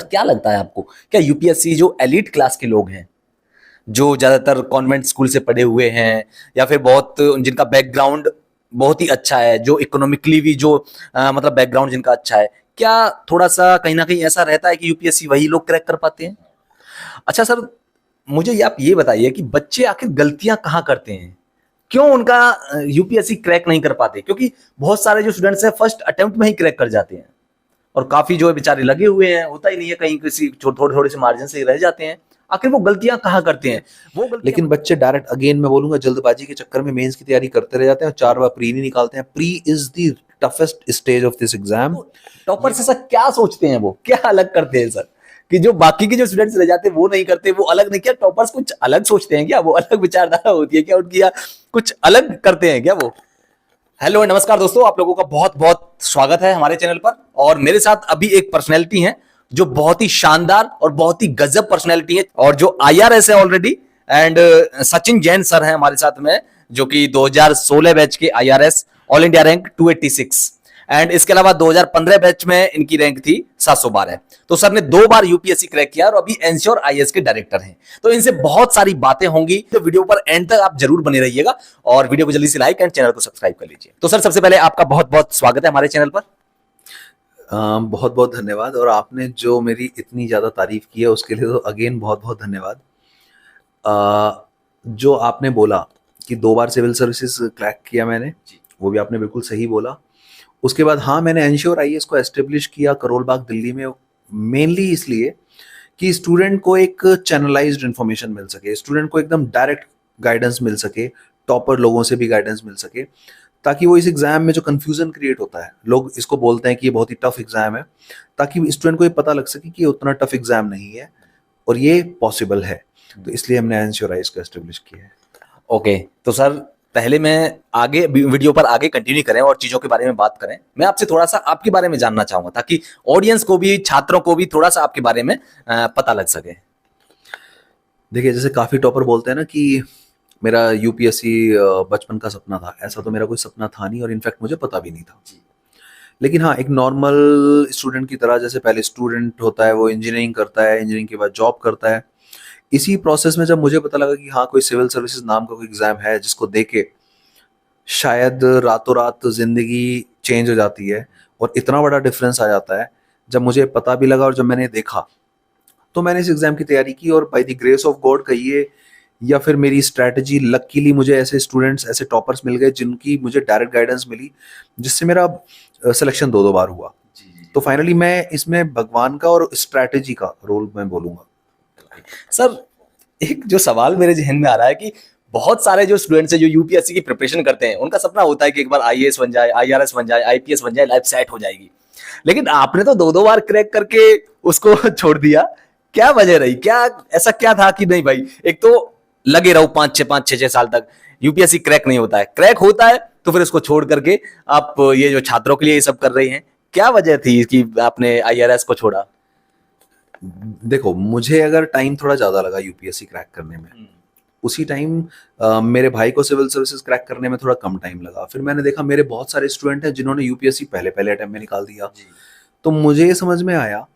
क्या लगता है आपको, क्या यूपीएससी जो एलिट क्लास के लोग हैं, जो ज्यादातर कॉन्वेंट स्कूल से पढ़े हुए हैं या फिर बहुत जिनका बैकग्राउंड बहुत ही अच्छा है, जो इकोनॉमिकली भी जो मतलब बैकग्राउंड जिनका अच्छा है, क्या थोड़ा सा कहीं ना कहीं ऐसा रहता है कि यूपीएससी वही लोग क्रैक कर पाते हैं? अच्छा सर, मुझे ये आप ये बताइए कि बच्चे आखिर गलतियां कहाँ करते हैं, क्यों उनका यूपीएससी क्रैक नहीं कर पाते? क्योंकि बहुत सारे जो स्टूडेंट्स हैं फर्स्ट अटेम्प्ट में ही क्रैक कर जाते हैं, और काफी जो है बेचारे लगे हुए हैं, होता ही नहीं है, कहीं किसी थोड़े थोड़े से मार्जिन से रह जाते हैं। आखिर वो गलतियां कहाँ करते हैं, वो गलतियां लेकिन बच्चे डायरेक्ट, अगेन मैं बोलूंगा, जल्दबाजी के चक्कर में मेंस की तैयारी करते रह जाते हैं और 4 बार प्री नहीं निकालते हैं। Pre is the toughest stage of this exam. Topper से सर क्या सोचते हैं, वो क्या अलग करते हैं सर, कि जो बाकी के जो स्टूडेंट्स रह जाते हैं वो नहीं करते, वो अलग नहीं, क्या टॉपर्स कुछ अलग सोचते हैं क्या, वो अलग विचारधारा होती है क्या उनकी, या कुछ अलग करते हैं क्या वो? हेलो नमस्कार दोस्तों, आप लोगों का बहुत बहुत स्वागत है हमारे चैनल पर। और मेरे साथ अभी एक पर्सनैलिटी है जो बहुत ही शानदार और बहुत ही गजब पर्सनैलिटी है, और जो आईआरएस है already. And Sachin Jain sir हैं हमारे साथ में, जो कि 2016 बैच के IRS, all India rank 286। And इसके अलावा 2015 बैच में इनकी रैंक थी 712। तो सर ने 2 बार यूपीएससी क्रैक किया और अभी एंश्योर आईएएस के डायरेक्टर हैं। तो इनसे बहुत सारी बातें होंगी, तो वीडियो पर एंड तक आप जरूर बने रहिएगा, और वीडियो को जल्दी से लाइक एंड चैनल को सब्सक्राइब कर लीजिए। तो सर सबसे पहले आपका बहुत बहुत स्वागत है हमारे चैनल पर। बहुत बहुत धन्यवाद, और आपने जो मेरी इतनी ज़्यादा तारीफ की है उसके लिए तो अगेन बहुत बहुत धन्यवाद। जो आपने बोला कि 2 बार सिविल सर्विसेज क्रैक किया मैंने, वो भी आपने बिल्कुल सही बोला। उसके बाद हाँ, मैंने एंश्योर आईएएस को एस्टेब्लिश किया करोल बाग दिल्ली में, मेनली इसलिए कि स्टूडेंट को एक चैनलाइज्ड इन्फॉर्मेशन मिल सके, स्टूडेंट को एकदम डायरेक्ट गाइडेंस मिल सके, टॉपर लोगों से भी गाइडेंस मिल सके, ताकि वो इस एग्जाम में जो कंफ्यूजन क्रिएट होता है, लोग इसको बोलते हैं कि ये बहुत ही टफ एग्जाम है, ताकि स्टूडेंट को ये पता लग सके कि ये उतना टफ एग्जाम नहीं है और ये पॉसिबल है। तो इसलिए हमने एंश्योर आईएएस को एस्टेब्लिश किया है। ओके, तो सर पहले मैं आगे वीडियो पर आगे कंटिन्यू करें और चीजों के बारे में बात करें, मैं आपसे थोड़ा सा आपके बारे में जानना चाहूंगा, ताकि ऑडियंस को भी, छात्रों को भी थोड़ा सा आपके बारे में पता लग सके। देखिए, जैसे काफ़ी टॉपर बोलते हैं ना कि मेरा यूपीएससी बचपन का सपना था, ऐसा तो मेरा कोई सपना था नहीं, और इनफैक्ट मुझे पता भी नहीं था। लेकिन हाँ, एक नॉर्मल स्टूडेंट की तरह, जैसे पहले स्टूडेंट होता है वो इंजीनियरिंग करता है, इंजीनियरिंग के बाद जॉब करता है, इसी प्रोसेस में जब मुझे पता लगा कि हाँ, कोई सिविल सर्विसेज नाम का कोई एग्जाम है जिसको दे के शायद रातों रात जिंदगी चेंज हो जाती है और इतना बड़ा डिफरेंस आ जाता है, जब मुझे पता भी लगा और जब मैंने देखा, तो मैंने इस एग्जाम की तैयारी की। और by the grace of God कहिए या फिर मेरी स्ट्रैटेजी, लकीली मुझे ऐसे स्टूडेंट्स, ऐसे टॉपर्स मिल गए जिनकी मुझे डायरेक्ट गाइडेंस मिली, जिससे मेरा सिलेक्शन 2 बार हुआ। तो फाइनली मैं इसमें भगवान का और स्ट्रैटेजी का रोल मैं बोलूंगा। सर एक जो सवाल मेरे जहन में आ रहा है कि बहुत सारे जो स्टूडेंट्स हैं जो यूपीएससी की प्रिपरेशन करते हैं, उनका सपना होता है कि एक बार आईएएस बन जाए, आईआरएस बन जाए, आईपीएस बन जाए, लाइफ सेट हो जाएगी। लेकिन आपने तो 2 बार क्रैक करके उसको छोड़ दिया, क्या वजह रही? क्या ऐसा क्या था कि नहीं भाई, एक तो लगे रहो 5-6 साल तक, यूपीएससी क्रैक नहीं होता है, क्रैक होता है तो फिर उसको छोड़ करके आप ये जो छात्रों के लिए ये सब कर रही हैं, क्या वजह थी कि आपने आईआरएस को छोड़ा? देखो, मुझे अगर टाइम थोड़ा ज़्यादा लगा यूपीएससी क्रैक करने में, उसी टाइम मेरे भाई को सिविल सर्विसेज क्रैक करने में थोड़ा कम टाइम लगा। फिर मैंने देखा मेरे बहुत सारे स्टूडेंट हैं जिन्होंने यूपीएससी पहले पहले अटेम्प्ट में निकाल दिया। तो मुझे ये समझ में आया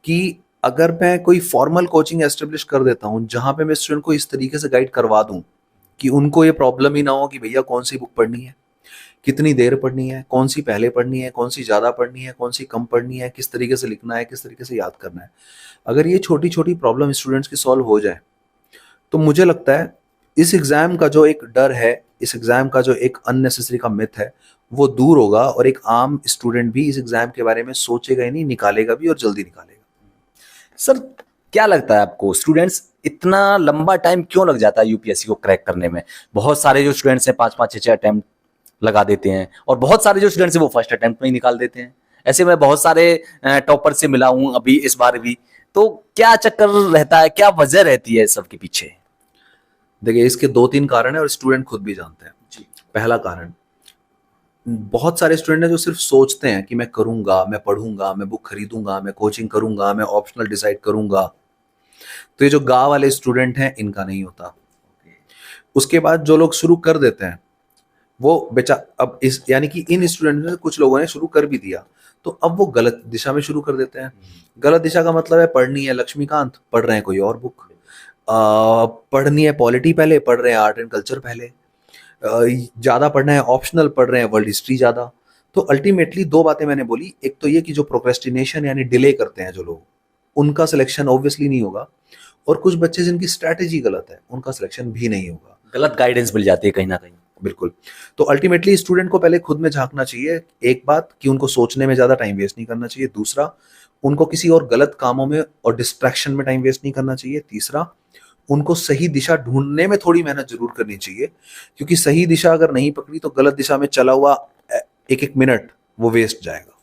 कि अगर मैं कोई फॉर्मल कोचिंग एस्टेब्लिश कर देता हूँ जहाँ पे मैं स्टूडेंट को इस तरीके से गाइड करवा दूँ कि उनको ये प्रॉब्लम ही ना हो कि भैया कौन सी बुक पढ़नी है, कितनी देर पढ़नी है, कौन सी पहले पढ़नी है, कौन सी ज़्यादा पढ़नी है, कौन सी कम पढ़नी है, किस तरीके से लिखना है, किस तरीके से याद करना है, अगर ये छोटी छोटी प्रॉब्लम स्टूडेंट्स की सॉल्व हो जाए, तो मुझे लगता है इस एग्ज़ाम का जो एक डर है, इस एग्ज़ाम का जो एक अननेसेसरी का मिथ है, वो दूर होगा और एक आम स्टूडेंट भी इस एग्ज़ाम के बारे में सोचेगा ही नहीं, निकालेगा भी और जल्दी निकालेगा। सर क्या लगता है आपको, स्टूडेंट्स इतना लंबा टाइम क्यों लग जाता है यूपीएससी को क्रैक करने में? बहुत सारे जो स्टूडेंट्स हैं 5-5 6-6 अटेम्प्ट लगा देते हैं, और बहुत सारे जो स्टूडेंट्स हैं वो फर्स्ट अटेम्प्ट में ही निकाल देते हैं। ऐसे मैं बहुत सारे टॉपर से मिला हूं अभी इस बार भी। तो क्या चक्कर रहता है, क्या वजह रहती है सबके पीछे? देखिए, इसके 2-3 कारण है और स्टूडेंट खुद भी जानते हैं। पहला कारण, बहुत सारे स्टूडेंट हैं जो सिर्फ सोचते हैं कि मैं करूंगा, मैं पढ़ूंगा, मैं बुक खरीदूंगा, मैं कोचिंग करूंगा, मैं ऑप्शनल डिसाइड करूंगा। तो ये जो गा वाले स्टूडेंट हैं, इनका नहीं होता। उसके बाद जो लोग शुरू कर देते हैं, वो बेचा अब इस यानी कि इन स्टूडेंट में कुछ लोगों ने शुरू कर भी दिया, तो अब वो गलत दिशा में शुरू कर देते हैं। गलत दिशा का मतलब है पढ़नी है लक्ष्मीकांत, पढ़ रहे हैं कोई और बुक, पढ़नी है पॉलिटी पहले, पढ़ रहे हैं आर्ट एंड कल्चर पहले, ज्यादा पढ़ना है ऑप्शनल, पढ़ रहे हैं वर्ल्ड हिस्ट्री ज्यादा। तो अल्टीमेटली दो बातें मैंने बोली, एक तो ये कि जो प्रोक्रेस्टिनेशन यानी डिले करते हैं जो लोग, उनका सिलेक्शन ऑब्वियसली नहीं होगा, और कुछ बच्चे जिनकी स्ट्रैटेजी गलत है उनका सिलेक्शन भी नहीं होगा। गलत गाइडेंस मिल जाती है कहीं ना कहीं। बिल्कुल। तो अल्टीमेटली स्टूडेंट को पहले खुद में झांकना चाहिए, एक बात कि उनको सोचने में ज्यादा टाइम वेस्ट नहीं करना चाहिए, दूसरा उनको किसी और गलत कामों में और डिस्ट्रैक्शन में टाइम वेस्ट नहीं करना चाहिए, तीसरा उनको सही दिशा ढूंढने में थोड़ी मेहनत जरूर करनी चाहिए, क्योंकि सही दिशा अगर नहीं पकड़ी तो गलत दिशा में चला हुआ एक एक मिनट वो वेस्ट जाएगा।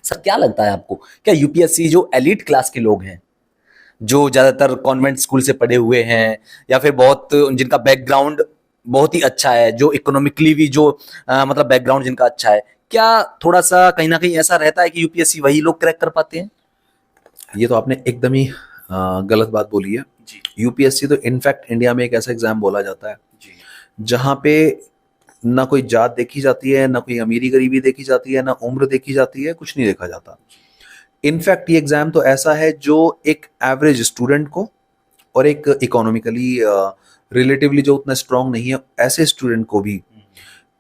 सर क्या लगता है आपको, क्या यूपीएससी जो एलिट क्लास के लोग हैं, जो ज्यादातर कॉन्वेंट स्कूल से पढ़े हुए हैं, या फिर बहुत जिनका बैकग्राउंड बहुत ही अच्छा है, जो इकोनॉमिकली भी जो मतलब बैकग्राउंड जिनका अच्छा है, क्या थोड़ा सा कहीं ना कहीं ऐसा रहता है कि यूपीएससी वही लोग क्रैक कर पाते हैं? ये तो आपने एकदम ही गलत बात बोली है जी यूपीएससी तो इनफैक्ट इंडिया में एक ऐसा एग्जाम बोला जाता है जी जहां पे ना कोई जात देखी जाती है, ना कोई अमीरी गरीबी देखी जाती है, ना उम्र देखी जाती है, कुछ नहीं देखा जाता। इनफैक्ट ये एग्जाम तो ऐसा है जो एक एवरेज स्टूडेंट को और एक इकोनॉमिकली रिलेटिवली जो उतना स्ट्रांग नहीं है ऐसे स्टूडेंट को भी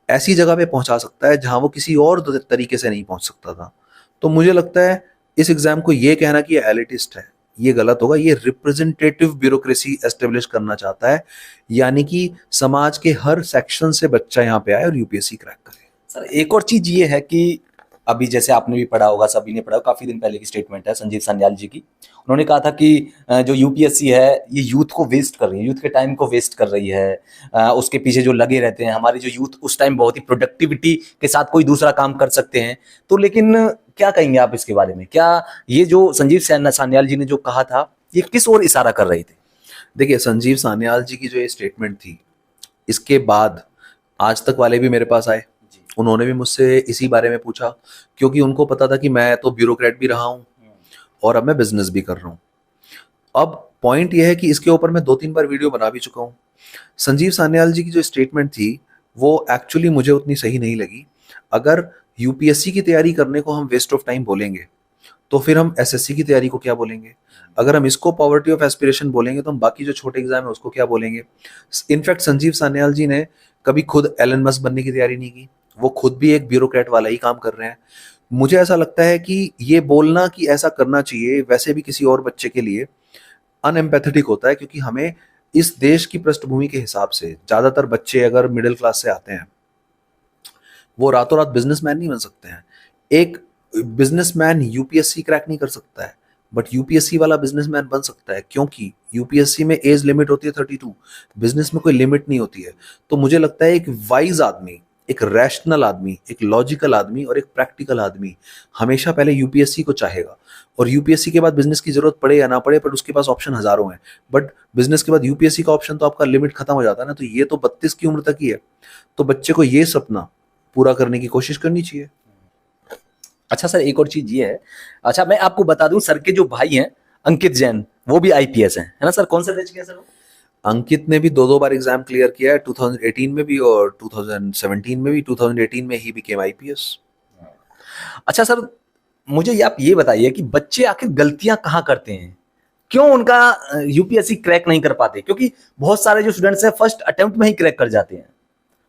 ऐसी जगह पे पहुंचा सकता है जहां वो किसी और तरीके से नहीं पहुंच सकता था। तो मुझे लगता है इस एग्जाम को ये कहना कि ये एलिटिस्ट है, ये गलत होगा। ये रिप्रेजेंटेटिव ब्यूरोक्रेसी एस्टेब्लिश करना चाहता है, यानी कि समाज के हर सेक्शन से बच्चा यहाँ पे आए और यूपीएससी क्रैक करे। सर एक और चीज ये है कि अभी जैसे आपने भी पढ़ा होगा, सभी ने पढ़ा होगा, काफी दिन पहले की स्टेटमेंट है संजीव सान्याल जी की। उन्होंने कहा था कि जो यूपीएससी है ये यूथ को वेस्ट कर रही है, यूथ के टाइम को वेस्ट कर रही है, उसके पीछे जो लगे रहते हैं हमारे जो यूथ उस टाइम बहुत ही प्रोडक्टिविटी के साथ कोई दूसरा काम कर सकते हैं। तो लेकिन क्या कहेंगे आप इसके बारे में, क्या ये जो संजीव सान्याल जी ने जो कहा था ये किस ओर इशारा कर रहे थे? देखिए संजीव सान्याल जी की जो ये स्टेटमेंट थी, इसके बाद आज तक वाले भी मेरे पास आए, उन्होंने भी मुझसे इसी बारे में पूछा, क्योंकि उनको पता था कि मैं तो ब्यूरोक्रेट भी रहा हूँ और अब मैं बिजनेस भी कर रहा हूँ। अब पॉइंट यह है कि इसके ऊपर मैं 2-3 बार वीडियो बना भी चुका हूँ। संजीव सान्याल जी की जो स्टेटमेंट थी वो एक्चुअली मुझे उतनी सही नहीं लगी। अगर यूपीएससी की तैयारी करने को हम वेस्ट ऑफ टाइम बोलेंगे तो फिर हम एसएससी की तैयारी को क्या बोलेंगे? अगर हम इसको पॉवर्टी ऑफ एस्पिरेशन बोलेंगे तो हम बाकी जो छोटे एग्जाम है उसको क्या बोलेंगे? इनफैक्ट संजीव सान्याल जी ने कभी खुद एलन मस्क बनने की तैयारी नहीं की, वो खुद भी एक ब्यूरोक्रेट वाला ही काम कर रहे हैं। मुझे ऐसा लगता है कि ये बोलना कि ऐसा करना चाहिए वैसे भी किसी और बच्चे के लिए अनएम्पैथेटिक होता है, क्योंकि हमें इस देश की पृष्ठभूमि के हिसाब से ज्यादातर बच्चे अगर मिडिल क्लास से आते हैं वो रातों रात बिजनेसमैन नहीं बन सकते हैं। एक बिजनेसमैन यूपीएससी क्रैक नहीं कर सकता है, बट यूपीएससी वाला बिजनेसमैन बन सकता है, क्योंकि यूपीएससी में एज लिमिट होती है 32, बिजनेस में कोई लिमिट नहीं होती है। तो मुझे लगता है एक वाइज आदमी, एक रैशनल आदमी, एक लॉजिकल आदमी और एक प्रैक्टिकल आदमी हमेशा पहले यूपीएससी को चाहेगा, और यूपीएससी के बाद बिजनेस की जरूरत पड़े या ना पड़े, बट उसके पास ऑप्शन हजारों हैं। बट बिजनेस के बाद यूपीएससी का ऑप्शन तो आपका लिमिट खत्म हो जाता है ना, तो ये तो 32 की उम्र तक ही है। तो बच्चे को ये सपना पूरा करने की कोशिश करनी चाहिए। अच्छा सर एक और चीज ये है, अच्छा मैं आपको बता दूं, सर के जो भाई हैं अंकित जैन वो भी आईपीएस हैं, है ना सर? कौन सा बैच किया सर वो? अंकित ने भी 2-2 बार एग्जाम क्लियर किया है, 2018 में भी और 2017 में भी। 2018 में ही बिकेम आईपीएस। अच्छा सर मुझे आप ये बताइए कि बच्चे आखिर गलतियां कहाँ करते हैं, क्यों उनका यूपीएससी क्रैक नहीं कर पाते? क्योंकि बहुत सारे जो स्टूडेंट्स हैं फर्स्ट अटेम्प्ट में ही क्रैक कर जाते हैं,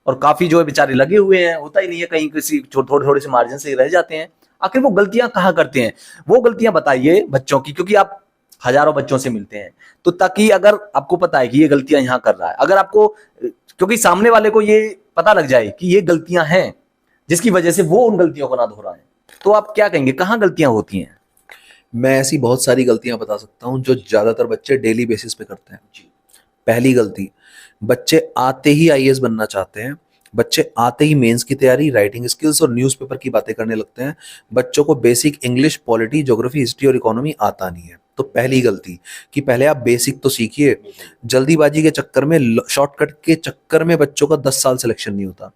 और काफी जो है बेचारे लगे हुए हैं, होता ही नहीं है, कहीं किसी थोड़े थोड़े से मार्जिन से रह जाते हैं। आखिर वो गलतियां कहाँ करते हैं, वो गलतियां बताइए बच्चों की, क्योंकि आप हजारों बच्चों से मिलते हैं, तो ताकि अगर आपको पता है कि ये गलतियां यहाँ कर रहा है, अगर आपको क्योंकि सामने वाले को ये पता लग जाए कि ये गलतियां हैं जिसकी वजह से वो उन गलतियों को ना दोहराए, तो आप क्या कहेंगे कहाँ गलतियां होती हैं? मैं ऐसी बहुत सारी गलतियां बता सकता हूं जो ज्यादातर बच्चे डेली बेसिस पे करते हैं। पहली गलती, बच्चे आते ही आईएएस बनना चाहते हैं, बच्चे आते ही मेंस की तैयारी, राइटिंग स्किल्स और न्यूज़पेपर की बातें करने लगते हैं। बच्चों को basic English, polity, geography, history और इकोनॉमी आता नहीं है। तो पहली गलती कि पहले आप बेसिक तो सीखिए। जल्दीबाजी के चक्कर में, शॉर्टकट के चक्कर में बच्चों का 10 साल सिलेक्शन नहीं होता।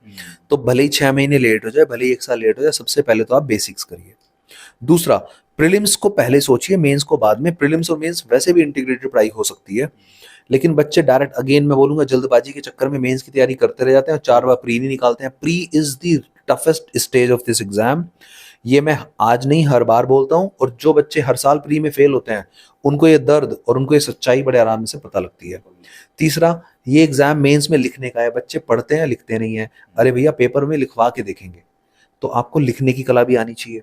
तो भले ही 6 महीने लेट हो जाए, भले ही 1 साल लेट हो जाए, सबसे पहले तो आप बेसिक्स करिए। दूसरा, प्रीलिम्स को पहले सोचिए, मेंस को बाद में। प्रीलिम्स और मेंस वैसे भी इंटीग्रेटेड पढ़ाई हो सकती है, लेकिन बच्चे डायरेक्ट, अगेन मैं बोलूंगा, जल्दबाजी के चक्कर में मेंस की तैयारी करते रह जाते हैं और 4 बार प्री नहीं निकालते हैं। Pre is the toughest stage of this exam. ये मैं आज नहीं हर बार बोलता हूँ, और जो बच्चे हर साल प्री में फेल होते हैं उनको ये दर्द और उनको ये सच्चाई बड़े आराम से पता लगती है। तीसरा, ये एग्जाम मेंस में लिखने का है। बच्चे पढ़ते हैं, लिखते नहीं है। अरे भैया, पेपर में लिखवा के देखेंगे, तो आपको लिखने की कला भी आनी चाहिए।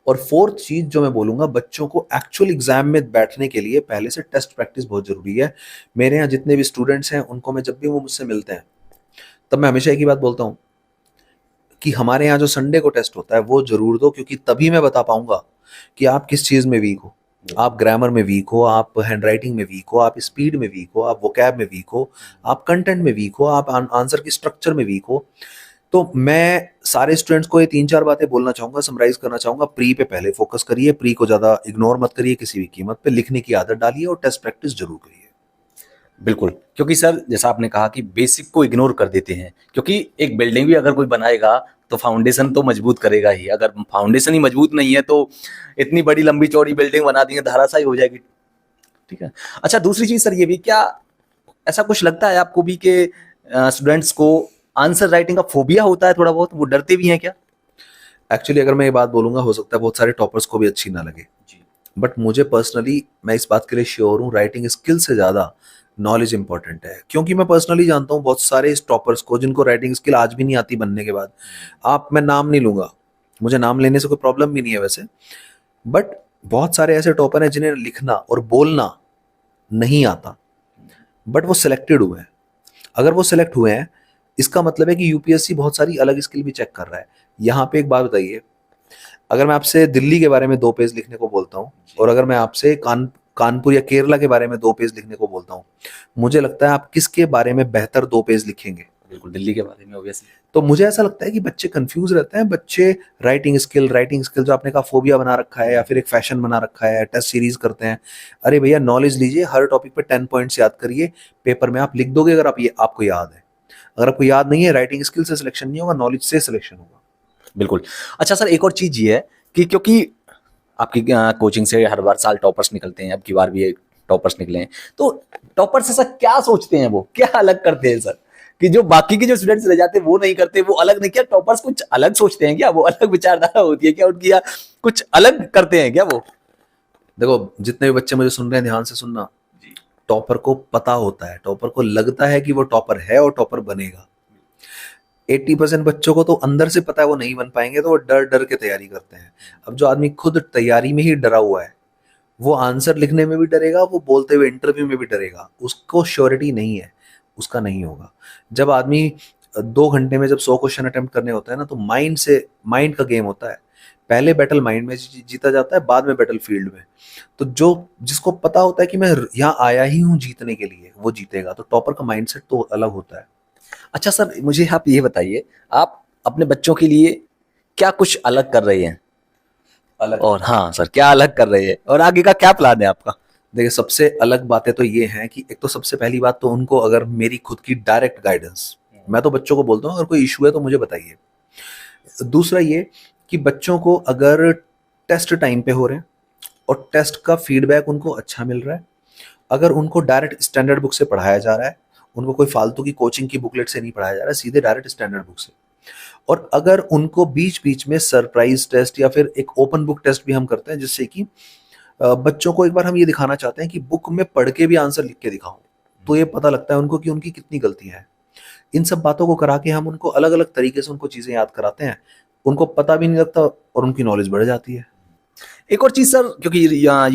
और फोर्थ चीज जो मैं बोलूंगा, बच्चों को एक्चुअल एग्जाम में बैठने के लिए पहले से टेस्ट प्रैक्टिस बहुत जरूरी है। मेरे यहाँ जितने भी स्टूडेंट्स हैं, उनको मैं, जब भी वो मुझसे मिलते हैं, तब मैं हमेशा एक ही बात बोलता हूँ कि हमारे यहाँ जो संडे को टेस्ट होता है वो जरूर दो, क्योंकि तभी मैं बता पाऊंगा कि आप किस चीज में वीक हो। आप ग्रामर में वीक हो, आप हैंडराइटिंग में वीक हो, आप स्पीड में वीक हो, आप वोकैब में वीक हो, आप कंटेंट में वीक हो, आप आंसर की स्ट्रक्चर में वीक हो। तो मैं सारे स्टूडेंट्स को ये 3-4 बातें बोलना चाहूंगा, समराइज करना चाहूंगा। प्री पे पहले फोकस करिए, प्री को ज्यादा इग्नोर मत करिए किसी भी कीमत पे। लिखने की आदत डालिए और टेस्ट प्रैक्टिस जरूर करिए। बिल्कुल, क्योंकि सर जैसा आपने कहा कि बेसिक को इग्नोर कर देते हैं, क्योंकि एक बिल्डिंग भी अगर कोई बनाएगा तो फाउंडेशन तो मजबूत करेगा ही। अगर फाउंडेशन ही मजबूत नहीं है तो इतनी बड़ी लंबी चौड़ी बिल्डिंग बना देंगे, धराशायी हो जाएगी। ठीक है। अच्छा, दूसरी चीज सर ये भी, क्या ऐसा कुछ लगता है आपको भी कि स्टूडेंट्स को आंसर राइटिंग का फोबिया होता है थोड़ा बहुत, वो डरते भी हैं क्या? एक्चुअली अगर मैं ये बात बोलूंगा, हो सकता है बहुत सारे टॉपर्स को भी अच्छी ना लगे, बट मुझे पर्सनली, मैं इस बात के लिए श्योर हूँ, राइटिंग स्किल से ज्यादा नॉलेज इंपॉर्टेंट है। क्योंकि मैं पर्सनली जानता हूँ बहुत सारे टॉपर्स को जिनको राइटिंग स्किल आज भी नहीं आती बनने के बाद। मैं नाम नहीं लूंगा, मुझे नाम लेने से कोई प्रॉब्लम भी नहीं है वैसे, बट बहुत सारे ऐसे टॉपर हैं जिन्हें लिखना और बोलना नहीं आता, बट वो सिलेक्टेड हुए हैं। अगर वो सिलेक्ट हुए हैं, इसका मतलब है कि यूपीएससी बहुत सारी अलग स्किल भी चेक कर रहा है। यहाँ पे एक बात बताइए, अगर मैं आपसे दिल्ली के बारे में 2 पेज लिखने को बोलता हूँ, और अगर मैं आपसे कानपुर या केरला के बारे में 2 पेज लिखने को बोलता हूँ, मुझे लगता है आप किसके बारे में बेहतर 2 पेज लिखेंगे? बिल्कुल दिल्ली के बारे में, ऑब्वियसली। तो मुझे ऐसा लगता है कि बच्चे कंफ्यूज रहते हैं। बच्चे राइटिंग स्किल जो आपने कहा फोबिया बना रखा है या फिर एक फैशन बना रखा है, टेस्ट सीरीज करते हैं। अरे भैया, नॉलेज लीजिए, हर टॉपिक पे 10 पॉइंट्स याद करिए, पेपर में आप लिख दोगे अगर आपको याद है। अगर आपको याद नहीं है, राइटिंग स्किल से सिलेक्शन नहीं होगा, नॉलेज से सिलेक्शन होगा। बिल्कुल। अच्छा सर, एक और चीज ये है कि क्योंकि आपकी कोचिंग से हर बार साल टॉपर्स निकलते हैं, अब की बार भी एक टॉपर्स निकले हैं, तो टॉपर्स ऐसा क्या सोचते हैं, वो क्या अलग करते हैं सर, कि जो बाकी के जो स्टूडेंट्स रह जाते हैं वो नहीं करते, वो अलग नहीं, क्या टॉपर्स कुछ अलग सोचते हैं क्या, वो अलग विचारधारा होती है क्या उनकी, या कुछ अलग करते हैं क्या वो? देखो, जितने भी बच्चे मुझे सुन रहे हैं, ध्यान से सुनना। टॉपर को पता होता है, टॉपर को लगता है कि वो टॉपर है और टॉपर बनेगा। 80% बच्चों को तो अंदर से पता है वो नहीं बन पाएंगे, तो वो डर डर के तैयारी करते हैं। अब जो आदमी खुद तैयारी में ही डरा हुआ है, वो आंसर लिखने में भी डरेगा, वो बोलते हुए इंटरव्यू में भी डरेगा। उसको श्योरिटी नहीं है, उसका नहीं होगा। जब आदमी 2 घंटे में जब 100 क्वेश्चन अटेम्प्ट करने होता है ना, तो माइंड का गेम होता है। पहले बैटल माइंड में जीता जाता है, बाद में बैटल फील्ड में। तो जिसको पता होता है कि मैं यहाँ आया ही हूँ जीतने के लिए, वो जीतेगा। तो टॉपर का माइंडसेट तो अलग होता है। अच्छा सर, मुझे आप ये बताइए, आप अपने बच्चों के लिए क्या कुछ अलग कर रहे हैं? अलग, और हाँ सर, क्या अलग कर रहे हैं और आगे का क्या प्लान है आपका? देखिए, सबसे अलग बातें तो ये हैं कि एक तो सबसे पहली बात तो उनको, अगर मेरी खुद की डायरेक्ट गाइडेंस, मैं तो बच्चों को बोलता हूँ अगर कोई इशू है तो मुझे बताइए। दूसरा ये कि बच्चों को अगर टेस्ट टाइम पे हो रहे हैं और टेस्ट का फीडबैक उनको अच्छा मिल रहा है, अगर उनको डायरेक्ट स्टैंडर्ड बुक से पढ़ाया जा रहा है, उनको कोई फालतू की कोचिंग की बुकलेट से नहीं पढ़ाया जा रहा है, सीधे डायरेक्ट स्टैंडर्ड बुक से, और अगर उनको बीच बीच में सरप्राइज टेस्ट या फिर एक ओपन बुक टेस्ट भी हम करते हैं, जिससे कि बच्चों को एक बार हम ये दिखाना चाहते हैं कि बुक में पढ़ के भी आंसर लिख के दिखाओ, तो ये पता लगता है उनको कि उनकी कितनी गलतियां हैं। इन सब बातों को करा के हम उनको अलग अलग तरीके से उनको चीजें याद कराते हैं, उनको पता भी नहीं लगता और उनकी नॉलेज बढ़ जाती है। एक और चीज सर, क्योंकि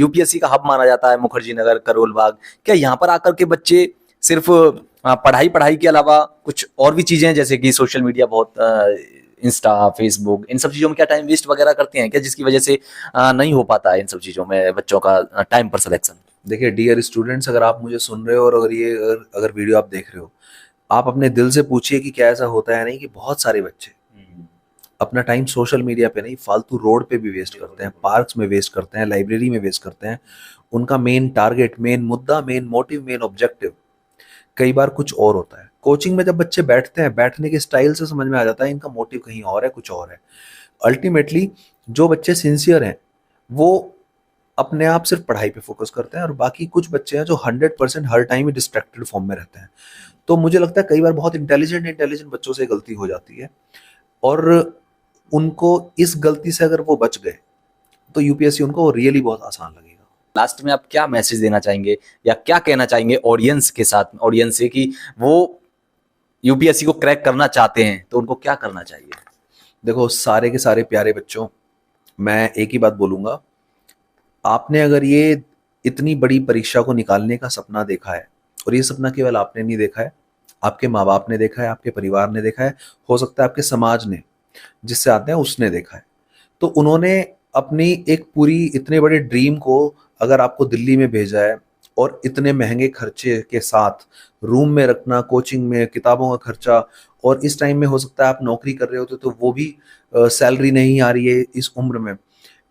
यूपीएससी का हब माना जाता है मुखर्जी नगर, करोल बाग, क्या यहाँ पर आकर के बच्चे सिर्फ पढ़ाई के अलावा कुछ और भी चीजें, जैसे कि सोशल मीडिया, बहुत इंस्टा, फेसबुक, इन सब चीजों में क्या टाइम वेस्ट वगैरह करते हैं क्या, जिसकी वजह से नहीं हो पाता है इन सब चीजों में बच्चों का टाइम पर सिलेक्शन? देखिए डियर स्टूडेंट्स, अगर आप मुझे सुन रहे हो और अगर वीडियो आप देख रहे हो, आप अपने दिल से पूछिए कि क्या ऐसा होता है नहीं कि बहुत सारे बच्चे अपना टाइम सोशल मीडिया पे नहीं, फालतू रोड पे भी वेस्ट करते हैं, पार्क्स में वेस्ट करते हैं, लाइब्रेरी में वेस्ट करते हैं। उनका मेन टारगेट, मेन मुद्दा, मेन मोटिव, मेन ऑब्जेक्टिव कई बार कुछ और होता है। कोचिंग में जब बच्चे बैठते हैं, बैठने के स्टाइल से समझ में आ जाता है इनका मोटिव कहीं और है, कुछ और है। अल्टीमेटली जो बच्चे सिंसियर हैं वो अपने आप सिर्फ पढ़ाई पे फोकस करते हैं, और बाकी कुछ बच्चे हैं जो 100% हर टाइम ही डिस्ट्रैक्टेड फॉर्म में रहते हैं। तो मुझे लगता है कई बार बहुत इंटेलिजेंट बच्चों से गलती हो जाती है, और उनको इस गलती से अगर वो बच गए तो यूपीएससी उनको रियली बहुत आसान लगेगा। लास्ट में आप क्या मैसेज देना चाहेंगे या क्या कहना चाहेंगे ऑडियंस के साथ, ऑडियंस से, कि वो यूपीएससी को क्रैक करना चाहते हैं तो उनको क्या करना चाहिए? देखो, सारे के सारे प्यारे बच्चों, मैं एक ही बात बोलूंगा, आपने अगर ये इतनी बड़ी परीक्षा को निकालने का सपना देखा है, और ये सपना केवल आपने नहीं देखा है, आपके माँ बाप ने देखा है, आपके परिवार ने देखा है, हो सकता है आपके समाज ने, जिससे आते हैं, उसने देखा है, तो उन्होंने अपनी एक पूरी इतने बड़े ड्रीम को अगर आपको दिल्ली में भेजा है, और इतने महंगे खर्चे के साथ रूम में रखना, कोचिंग में किताबों का खर्चा, और इस टाइम में हो सकता है आप नौकरी कर रहे होते तो वो भी सैलरी नहीं आ रही है इस उम्र में,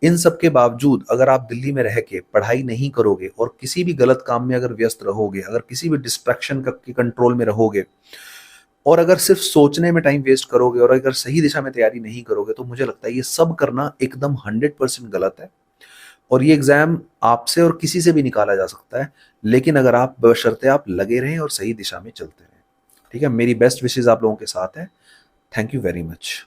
इन सब के बावजूद अगर आप दिल्ली में रह के पढ़ाई नहीं करोगे और किसी भी गलत काम में अगर व्यस्त रहोगे, अगर किसी भी डिस्ट्रैक्शन के कंट्रोल में रहोगे, और अगर सिर्फ सोचने में टाइम वेस्ट करोगे, और अगर सही दिशा में तैयारी नहीं करोगे, तो मुझे लगता है ये सब करना एकदम 100% गलत है। और ये एग्जाम आपसे और किसी से भी निकाला जा सकता है, लेकिन अगर आप बशर्ते आप लगे रहें और सही दिशा में चलते रहें। ठीक है, मेरी बेस्ट विशेज आप लोगों के साथ है। Thank you very much.